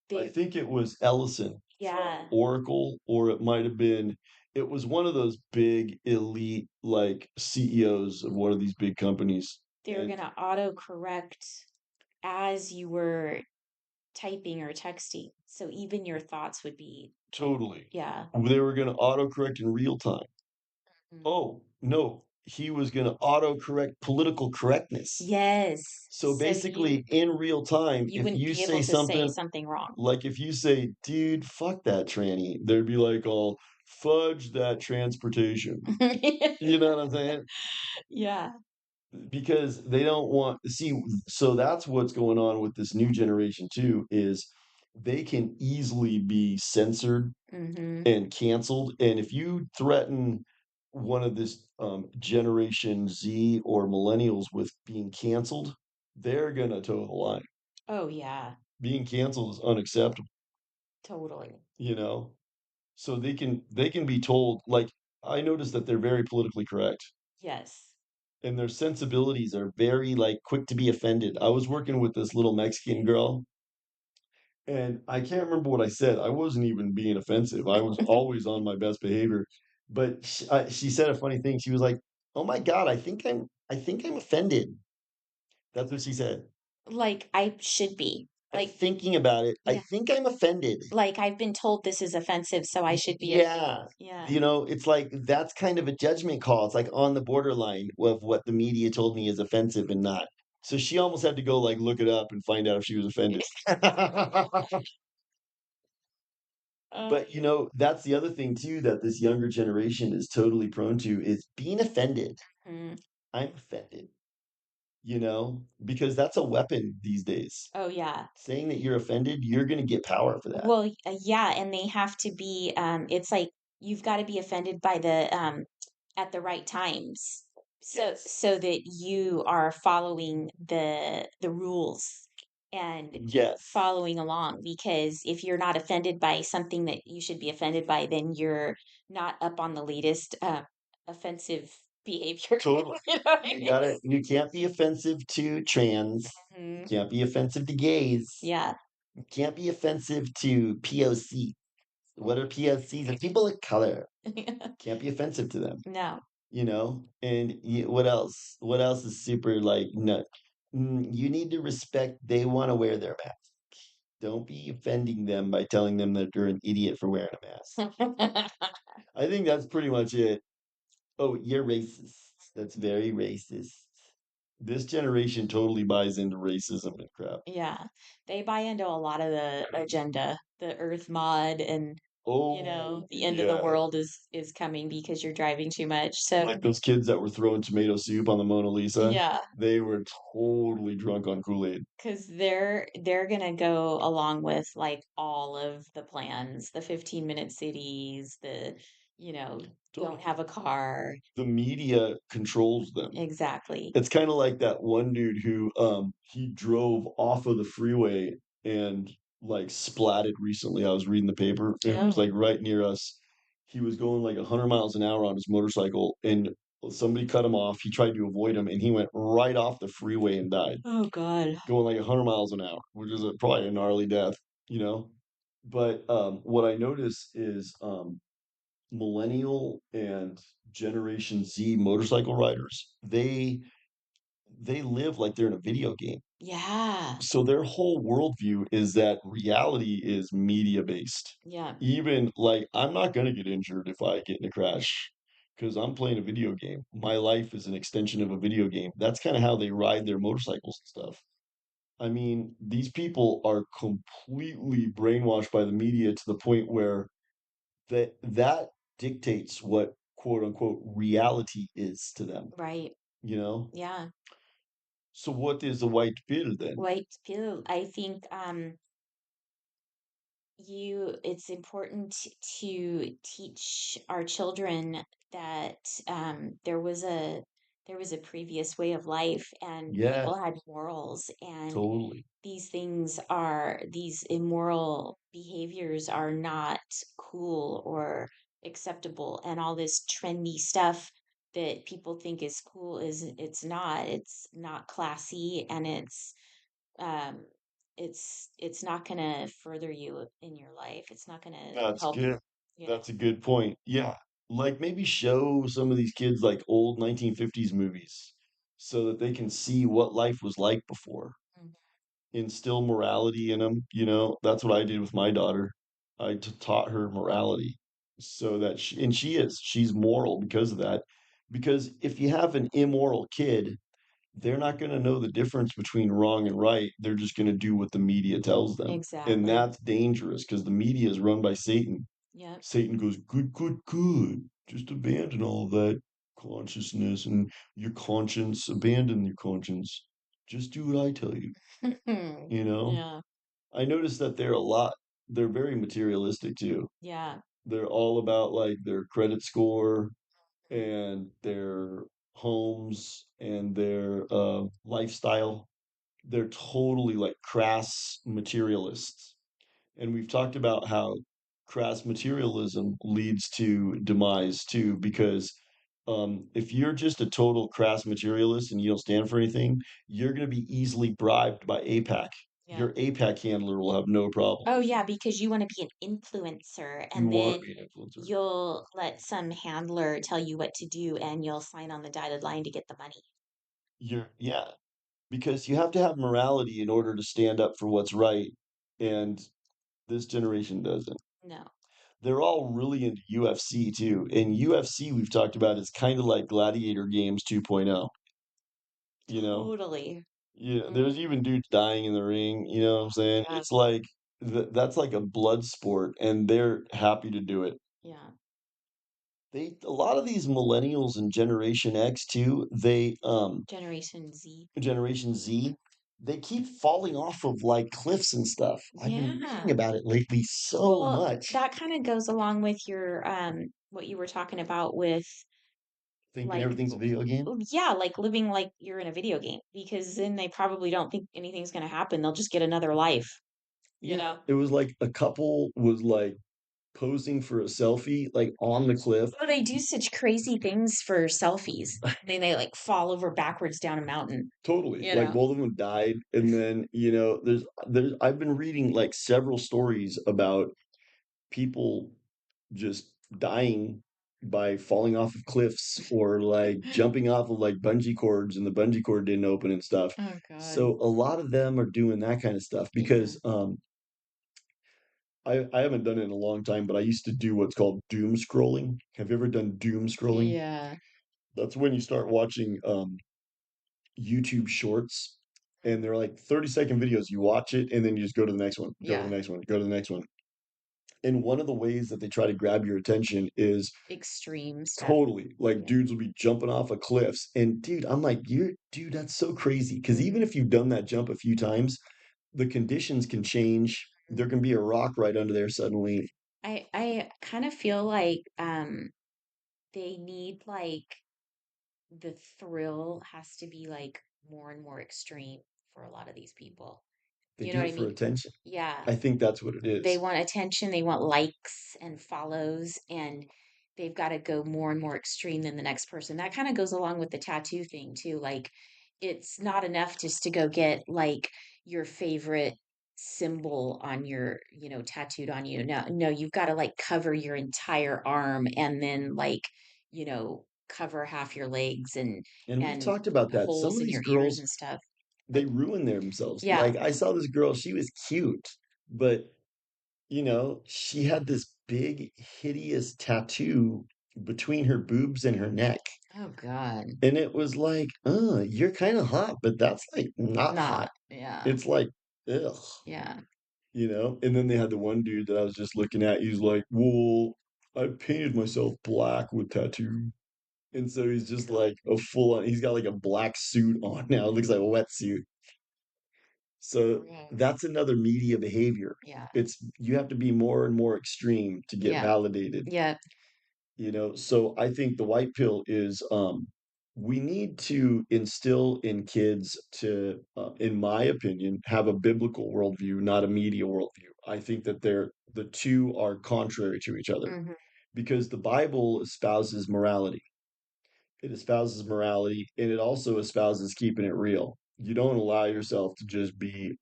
they, think it was Ellison from yeah, Oracle, or it might have been, it was one of those big elite like CEOs of one of these big companies. they were And gonna autocorrect as you were typing or texting. So even your thoughts would be, totally. yeah. They were going to autocorrect in real time. Mhm. Oh, no, he was going to autocorrect political correctness. Yes. So So basically, in real time, you if wouldn't you be say able to say something, something wrong. like if you say, dude, fuck that tranny, they'd be like, all fudge that transportation. You know what I'm saying? Yeah. Because they don't want see, so that's what's going on with this new generation too, is they can easily be censored Hmm. and canceled. And if you threaten one of this Generation Z or millennials with being canceled, they're gonna toe the line. Oh yeah, Being canceled is unacceptable, totally. you know. So they can be told, like, I noticed that they're very politically correct Yes. and their sensibilities are very like quick to be offended. I was working with this little Mexican girl and I can't remember what I said. I wasn't even being offensive. I was always on my best behavior. But she said a funny thing. She was like, "Oh my God, I think I'm offended." That's what she said. Like I should be. I'm Like, thinking about it. I yeah. think I'm offended. Like I've been told this is offensive, so I should be Yeah. yeah. You know, it's like that's kind of a judgment call. It's like on the borderline of what the media told me is offensive and not. So she almost had to go like look it up and find out if she was offended. But Yeah. that's the other thing too that this younger generation is totally prone to is being offended. Mhm. I'm offended. because that's a weapon these days. Oh, yeah. Saying that you're offended, you're going to get power for that. Well, yeah, and they have to be, it's like you've gotta be offended by the, at the right times, Yes. so that you are following the rules and Yes. following along, because if you're not offended by something that you should be offended by, then you're not up on the latest, offensive behavior. Totally. You know what I You mean? gotta you can't be offensive to trans. You Mhm. can't be offensive to gays. Yeah. You can't be offensive to POC. What are POCs? And people of color. Can't be offensive to them, No. And what else? What else is super like no? You need to respect. They want to wear their mask. Don't be offending them by telling them that they're an idiot for wearing a mask. I think that's pretty much it. Oh, you're racist. That's very racist. This generation totally buys into racism and crap. Yeah, they buy into a lot of the agenda, the earth mod and, Oh, the end of the yeah. world is coming because you're driving too much. So, Like those kids that were throwing tomato soup on the Mona Lisa. yeah, They were totally drunk on Kool-Aid. because they're gonna go along with like all of the plans, the 15-minute cities, don't Totally. have a car. The media controls them. Exactly. It's kind of like that one dude who he drove off of the freeway and like splatted recently. I was reading the paper and it was Oh, like right near us. He was going like 100 miles an hour on his motorcycle and somebody cut him off. He tried to avoid him and he went right off the freeway and died, oh God. going like 100 miles an hour, which is probably a gnarly death, you know? But what I notice is millennial and Generation Z motorcycle riders, they live like they're in a video game. Yeah. So their whole worldview is that reality is media based. Yeah. Even like I'm not gonna get injured if I get in a crash because I'm playing a video game. My life is an extension of a video game. That's kind of how they ride their motorcycles and stuff. I mean, these people are completely brainwashed by the media to the point where that dictates what quote unquote reality is to them, Right. you know? Yeah. So what is the white pill then? White pill. I think it's important to teach our children that there was a previous way of life and Yeah, people had morals, and totally. these immoral behaviors are not cool or acceptable, and all this trendy stuff that people think is cool is it's not classy, and um, it's not gonna further you in your life. It's not gonna That's help, good. you know. That's a good point. Yeah. Like maybe show some of these kids like old 1950s movies so that they can see what life was like before. Mhm. Instill morality in them, you know? That's what I did with my daughter. Taught her morality so that she's moral because of that. Because if you have an immoral kid, they're not going to know the difference between wrong and right. They're just going to do what the media tells them. And Exactly. that's dangerous because the media is run by Satan. Yep. Satan goes, good, good, good. Just abandon all that consciousness and your conscience. Abandon your conscience. Just do what I tell you. You know, Yeah. I noticed that they're very materialistic too. Yeah. They're all about like their credit score and their homes and their lifestyle. They're totally like crass materialists. And we've talked about how crass materialism leads to demise too, because if you're just a total crass materialist and you don't stand for anything, you're going to be easily bribed by APAC. Yeah. Your APAC handler will have no problem Oh, with you. yeah, because you wanna be an influencer, You and want to then be an influencer. you'll let some handler tell you what to do, and you'll sign on the dotted line to get the money. Yeah, because you have to have morality in order to stand up for what's right. And this generation doesn't. No. They're all really into UFC too. And UFC we've talked about is kind of like Gladiator Games 2.0, you know? Totally. Yeah, Mhm. there's even dudes dying in the ring, you know what I'm saying? Yeah. It's like that's like a blood sport and they're happy to do it. Yeah. They a lot of these millennials and Generation X too, they Generation Z. Generation Z, they keep falling off of like cliffs and stuff. I've been reading Yeah. about it lately so Well, much. that kind of goes along with your what you were talking about with Thinking like everything's a video game. yeah, like living like you're in a video game because then they probably don't think anything's going to happen. They'll just get another life, you Yeah, know. it was like a couple was like posing for a selfie like on the cliff. Oh, they do such crazy things for selfies. They like fall over backwards down a mountain, Totally. you Like know. both of them died. And then, there's I've been reading like several stories about people just dying by falling off of cliffs or like jumping off of like bungee cords and the bungee cord didn't open and stuff. Oh God. So a lot of them are doing that kind of stuff Yeah. because I haven't done it in a long time, but I used to do what's called doom scrolling. Have you ever done doom scrolling? Yeah. That's when you start watching YouTube shorts and they're like 30-second videos. You watch it and then you just go to the next one, go to the Yeah. next one, go to the next one. And one of the ways that they try to grab your attention is Extreme stuff. totally like Yeah. dudes will be jumping off of cliffs. And dude, I'm like, dude, that's so crazy. Because even Mhm. if you've done that jump a few times, the conditions can change. There can be a rock right under there suddenly. I kind of feel like they need like the thrill has to be like more and more extreme for a lot of these people. They You know do what it I for mean? attention. Yeah. I think that's what it They is. want attention, they want likes and follows, and they've got to go more and more extreme than the next person. That kind of goes along with the tattoo thing too. Like it's not enough just to go get like your favorite symbol on your, tattooed on you. No, no, you've got to like cover your entire arm and then like, cover half your legs And we've and talked about that. Some holes of in these your ears girls, and stuff. they Like, ruin themselves. yeah. Like I saw this girl, she was cute, but she had this big, hideous tattoo between her boobs and her neck. Oh God. And it was like, you're kind of hot, but that's like not hot. Not, yeah. It's like, ugh, Yeah. And then they had the one dude that I was just looking at. He's like, well, I painted myself black with tattoo. And so he's just like a full on, he's got like a black suit on now. It looks like a wetsuit. So Gross. that's another media behavior. Yeah. You have to be more and more extreme to get Yeah. validated. Yeah. So I think the white pill is we need to instill in kids to in my opinion have a biblical worldview, not a media worldview. I think that the two are contrary to each other Mhm. because the Bible espouses morality. It espouses morality and it also espouses keeping it real. You don't allow yourself to just be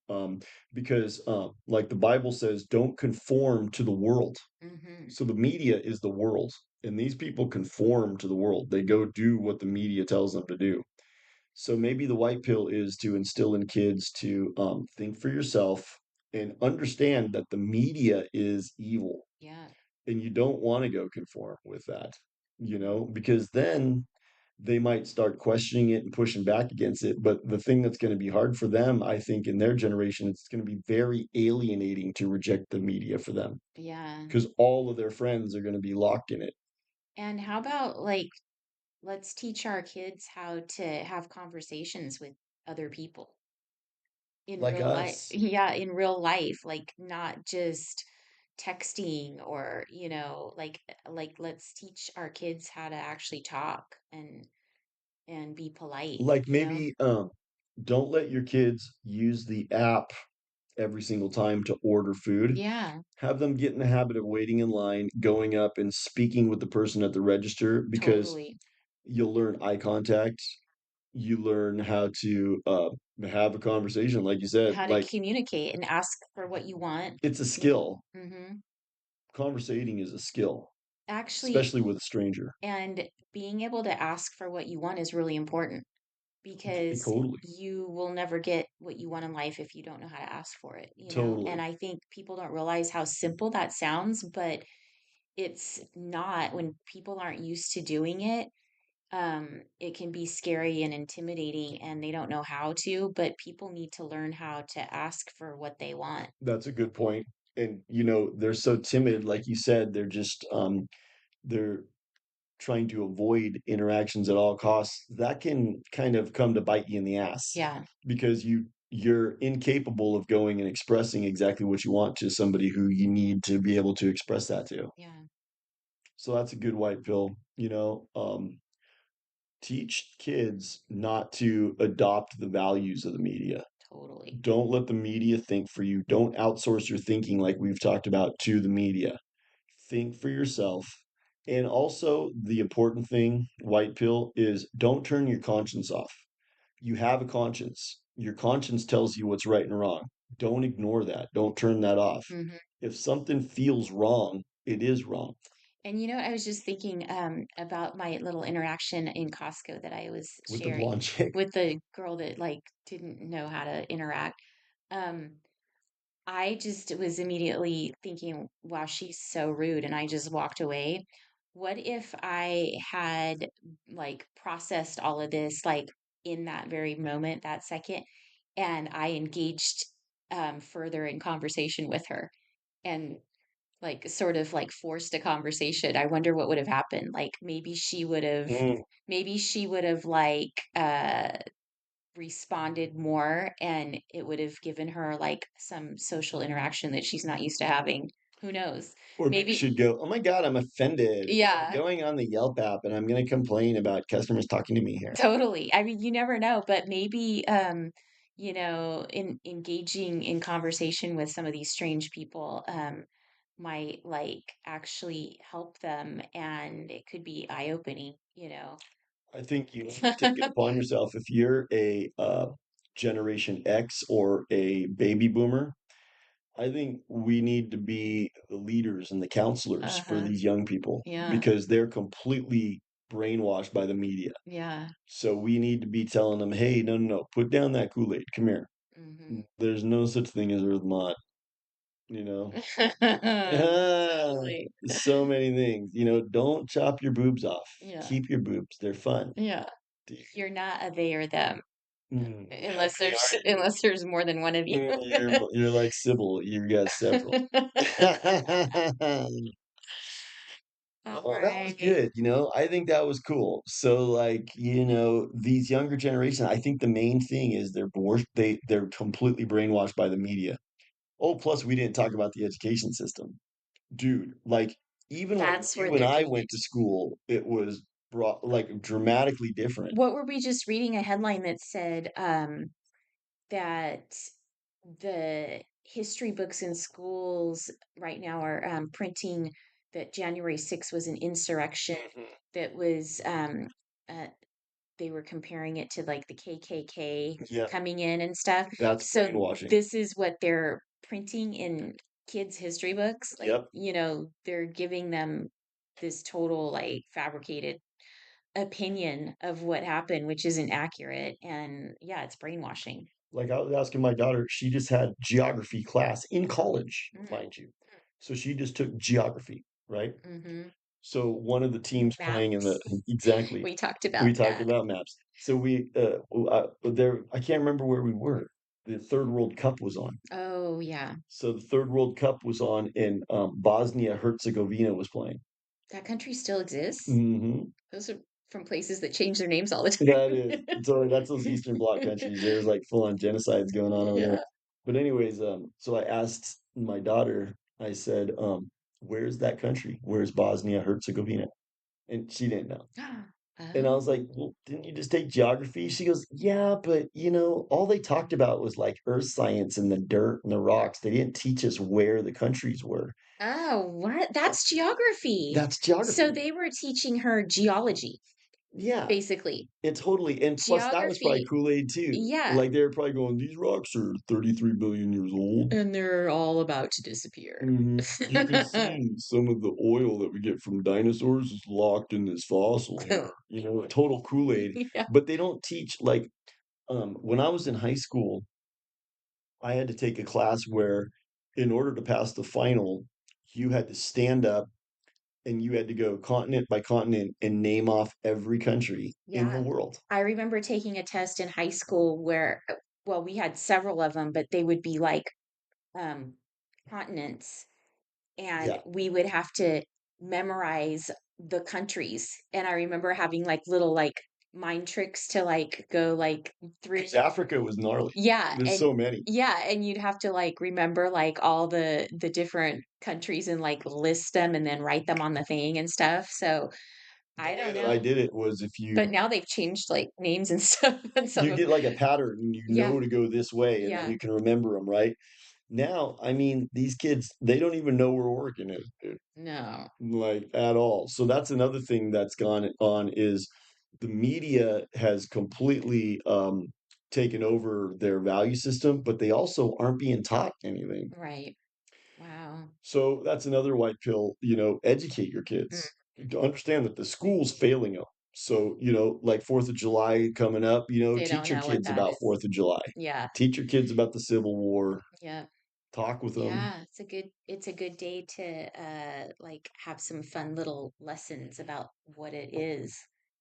because like the Bible says, don't conform to the world. Mhm. So the media is the world, and these people conform to the world. They go do what the media tells them to do. So maybe the white pill is to instill in kids to think for yourself and understand that the media is evil, Yeah. and you don't want to go conform with that, because then they might start questioning it and pushing back against it. But the thing that's going to be hard for them, I think, in their generation, it's going to be very alienating to reject the media for them Yeah. because all of their friends are going to be locked in it, And how about like let's teach our kids how to have conversations with other people in like real life. us. Yeah, in real life, like not just texting or, like let's teach our kids how to actually talk and be polite, Like you know? maybe don't let your kids use the app every single time to order food. Yeah, Have them get in the habit of waiting in line, going up and speaking with the person at the register because totally. you'll learn eye contact. You learn how to have a conversation, like you said. How to Like communicate and ask for what you want, it's a you know? skill. Mm-hmm. Conversating is a skill, Actually, especially with a stranger. and being able to ask for what you want is really important because Totally, you will never get what you want in life if you don't know how to ask for it, you know? And totally. I think people don't realize how simple that sounds, but it's not when people aren't used to doing it. It can be scary and intimidating and they don't know how to, but people need to learn how to ask for what they want. That's a good point. And they're so timid, like you said, they're trying to avoid interactions at all costs, that can kind of come to bite you in the ass Yeah. because you're incapable of going and expressing exactly what you want to somebody who you need to be able to express that to. Yeah. So that's a good white pill, teach kids not to adopt the values of the media. Totally. Don't let the media think for you. Don't outsource your thinking like we've talked about to the media. Think for yourself. And also, the important thing, white pill, is don't turn your conscience off. You have a conscience. Your conscience tells you what's right and wrong. Don't ignore that. Don't turn that off. Mhm. If something feels wrong, it is wrong. And I was just thinking about my little interaction in Costco that I was With the sharing blonde chick, with the girl that like didn't know how to interact. Um, I just was immediately thinking, wow, she's so rude, and I just walked away. What if I had like processed all of this like in that very moment, that second, and I engaged further in conversation with her? And like sort of like forced a conversation. I wonder what would have happened. Like mm, maybe she would have like responded more and it would have given her like some social interaction that she's not used to having. Who knows? or maybe Maybe should go, oh my God, I'm offended. I'm yeah, going on the Yelp app and I'm going to complain about customers talking to me here. totally. I mean, you never know, but maybe in engaging in conversation with some of these strange people might like actually help them and it could be eye-opening. I think you need to take it upon yourself if you're a Generation X or a baby boomer. I think we need to be the leaders and the counselors for Uh-huh. these young people Yeah. because they're completely brainwashed by the media. Yeah. So we need to be telling them, hey, no, no, no, put down that Kool-Aid. Come here. Hmm. There's no such thing as Earth mod, you know? Ah, Totally. so many things. Don't chop your boobs off. Yeah. Keep your boobs. They're fun. Yeah. Dude. You're not a they or them Yeah, they are you. unless there's more than one of you. You're like Sybil. You got several. All Oh, that was right. good. I think that was cool. So, like, these younger generation, I think the main thing is they're completely brainwashed by the media. Oh, plus we didn't talk about the education system. Dude, like even when That's where you and they're I getting went to it. school, it was brought like dramatically different. What were we just reading a headline that said that the history books in schools right now are printing that January 6th was an insurrection Mhm. that was uh, they were comparing it to like the KKK Yeah, coming in and stuff. that's So brainwashing. this is what they're printing in kids' history books. Like, Yep. they're giving them this total like fabricated opinion of what happened, which isn't accurate. And yeah, it's brainwashing. Like I was asking my daughter, she just had geography class in college, Mm, mind you. So she just took geography, right? mm-hmm. So one of the teams playing in the Maps. exactly, We talked we about talked that. about maps. So there I can't remember where we were. The Third World Cup was on. Oh, yeah. So the Third World Cup was on, and Bosnia Herzegovina was playing. That country still exists. Hmm. Those are from places that change their names all the That is time. totally that's those Eastern Bloc countries. There's like full on genocides going on over there. Yeah. But anyways, so I asked my daughter, I said, where's that country? Where's Bosnia Herzegovina? And she didn't know. And I was Oh. like, well, didn't you just take geography? She goes, yeah, but all they talked about was like earth science and the dirt and the rocks. They didn't teach us where the countries were. Oh, what? That's geography. That's So geography. they were teaching her geology, Yeah. basically. And totally, and plus that was probably Geography. Kool-Aid too. Yeah. Like they were probably going, these rocks are 33 billion years old. And they're all about to disappear. You can see some of the oil that we get from dinosaurs is locked in this fossil here. Total Kool-Aid. Yeah. But they don't teach like when I was in high school, I had to take a class where in order to pass the final, you had to stand up and you had to go continent by continent and name off every country in the Yeah. world. I remember taking a test in high school where, well, we had several of them, but they would be like um, continents, and Yeah. we would have to memorize the countries. And I remember having like little like mind tricks to like go like through. 'Cause Africa was gnarly. Yeah, There's and so many. yeah, and you'd have to like remember like all the different countries and like list them and then write them on the thing and stuff. So The I way don't that I know. did it was if But now they've changed like names and stuff on some you of. get like a pattern and you Yeah, know to go this way and then yeah, you can remember them, right? Now, I mean, these kids, they don't even know where Oregon is, dude, no, like at all. So that's another thing that's gone on is the media has completely taken over their value system, but they also aren't being taught anything. right. Wow. So that's another white pill, educate your Mm, kids to understand that the school's failing them. So, like 4th of July coming up, they don't teach your know what kids that about is. 4th of July. Yeah, Teach your kids about the Civil War. yeah. Talk with them. Yeah, it's a good day to like have some fun little lessons about what it is,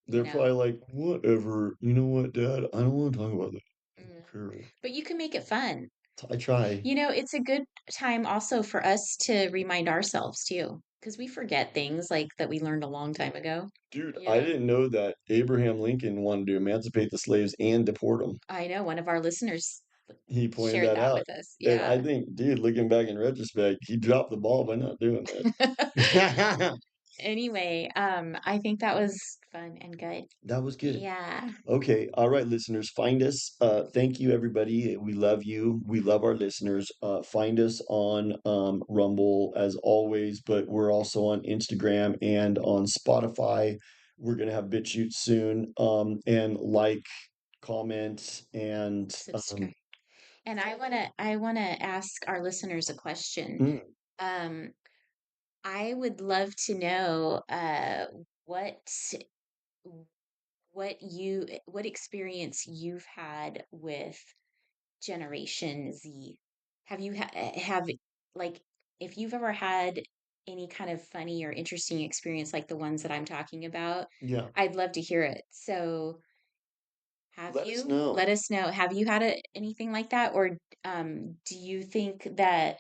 you They're know. probably like, whatever. You know what, Dad? I don't want to talk about that. I Mm. don't care. But you can make it fun. I try. You know, it's a good time also for us to remind ourselves too, because we forget things like that we learned a long time ago, Dude, you I know. didn't know that Abraham Lincoln wanted to emancipate the slaves and deport them. I know one of our listeners He pointed shared that that out. with us. And I Yeah. think, dude, looking back in retrospect, he dropped the ball by not doing that. Anyway, I think that was fun and good. That was good. Yeah. Okay. All right, listeners, find us. Thank you, everybody. We love you. We love our listeners. Find us on Rumble as always, but we're also on Instagram and on Spotify. We're going to have BitChute soon. And like, comment, and Subscribe. And I wanna ask our listeners a question. mm, Um, I would love to know what what experience you've had with Generation Z. Have like if you've ever had any kind of funny or interesting experience like the ones that I'm talking about, yeah, I'd love to hear it. So have let us you? know. Let us know. Have you had anything like that, or do you think that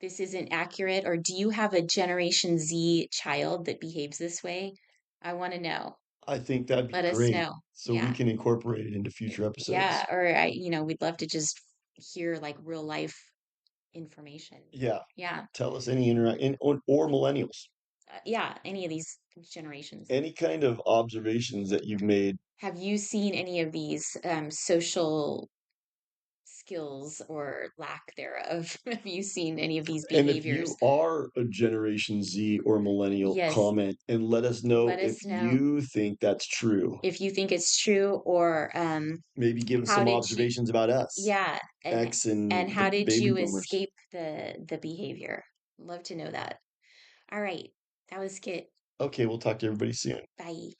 this isn't accurate, or do you have a Generation Z child that behaves this way? I want to know. I think that'd be Let us great. know. So we Yeah. can incorporate it into future Yeah. episodes. Or we'd love to just hear like real life information. Yeah. Yeah. Tell us any interact or millennials. Yeah. Any of these generations. Any kind of observations that you've made. Have you seen any of these social skills or lack thereof? Have you seen any of these And if behaviors? you are a Generation Z or millennial, Yes. comment and let us know Let if us know you think that's true. if you think it's true or Maybe give us how some did you observations about us, yeah, X and and the how did baby you boomers. escape the behavior? Love to know that. All right. That was good. Okay, we'll talk to everybody soon. Bye.